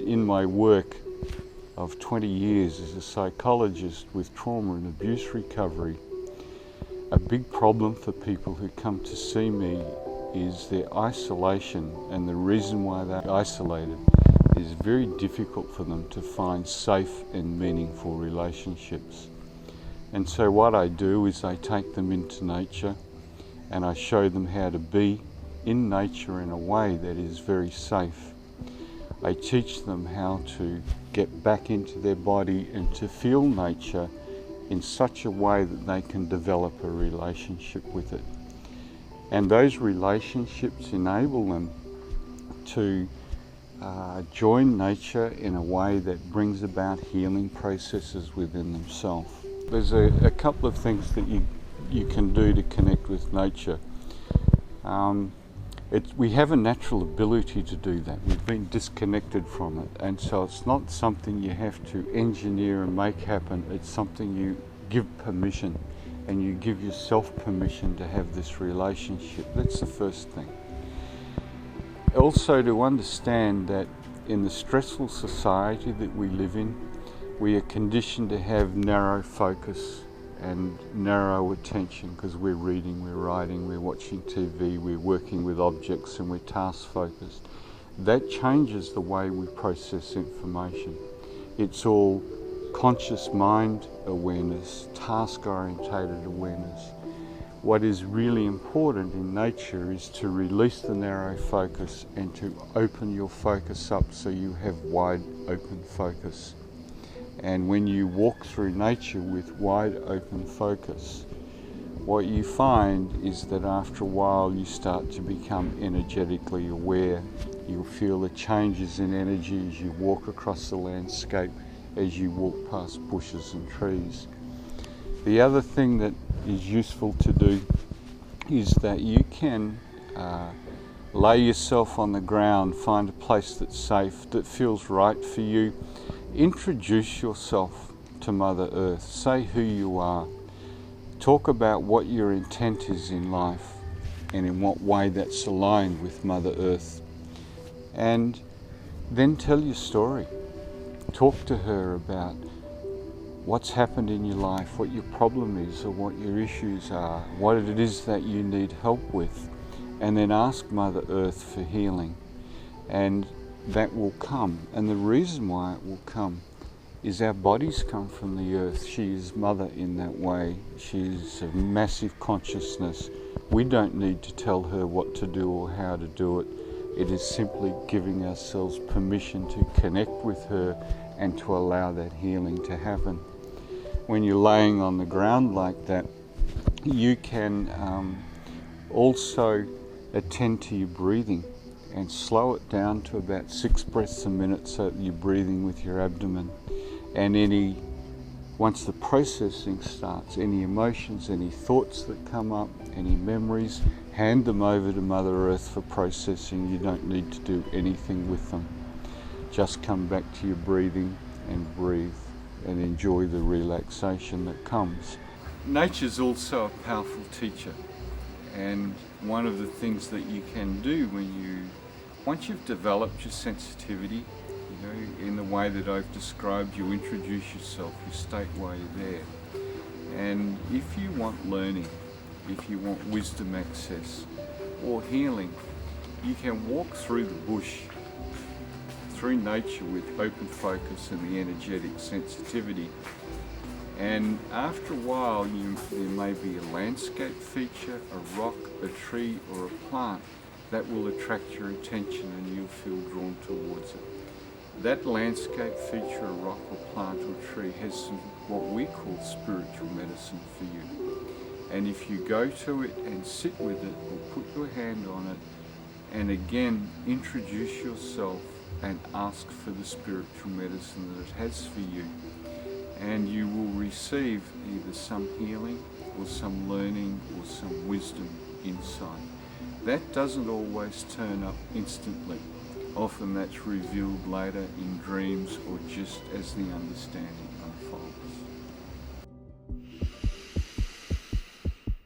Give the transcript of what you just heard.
in my work of 20 years as a psychologist with trauma and abuse recovery, a big problem for people who come to see me is their isolation, and the reason why they're isolated is very difficult for them to find safe and meaningful relationships. And so what I do is I take them into nature and I show them how to be in nature in a way that is very safe. I teach them how to get back into their body and to feel nature in such a way that they can develop a relationship with it. And those relationships enable them to join nature in a way that brings about healing processes within themselves. There's a couple of things that you can do to connect with nature. We have a natural ability to do that. We've been disconnected from it, and so it's not something you have to engineer and make happen. It's something you give permission, and you give yourself permission to have this relationship. That's the first thing. Also, to understand that in the stressful society that we live in, we are conditioned to have narrow focus and narrow attention because we're reading, we're writing, we're watching TV, we're working with objects, and we're task focused. That changes the way we process information. It's all conscious mind awareness, task orientated awareness. What is really important in nature is to release the narrow focus and to open your focus up so you have wide open focus. And when you walk through nature with wide open focus, what you find is that after a while you start to become energetically aware. You'll feel the changes in energy as you walk across the landscape, as you walk past bushes and trees. The other thing that is useful to do is that you can lay yourself on the ground, find a place that's safe, that feels right for you. Introduce yourself to Mother Earth. Say who you are. Talk about what your intent is in life and in what way that's aligned with Mother Earth. And then tell your story. Talk to her about what's happened in your life, what your problem is or what your issues are, what it is that you need help with, and then ask Mother Earth for healing. And that will come. And the reason why it will come is our bodies come from the earth. She is mother in that way. She is a massive consciousness. We don't need to tell her what to do or how to do it. It is simply giving ourselves permission to connect with her and to allow that healing to happen. When you're laying on the ground like that, you can also attend to your breathing and slow it down to about 6 breaths a minute so that you're breathing with your abdomen. And once the processing starts, any emotions, any thoughts that come up, any memories, hand them over to Mother Earth for processing. You don't need to do anything with them. Just come back to your breathing and breathe and enjoy the relaxation that comes. Nature's also a powerful teacher, and one of the things that you can do once you've developed your sensitivity, in the way that I've described, you introduce yourself, you state why you're there. And if you want learning, if you want wisdom access or healing, you can walk through the bush, through nature with open focus and the energetic sensitivity. And after a while, there may be a landscape feature, a rock, a tree, or a plant that will attract your attention and you'll feel drawn towards it. That landscape feature, a rock or plant or tree, has what we call spiritual medicine for you. And if you go to it and sit with it or put your hand on it and again introduce yourself and ask for the spiritual medicine that it has for you, and you will receive either some healing or some learning or some wisdom insight. That doesn't always turn up instantly. Often that's revealed later in dreams or just as the understanding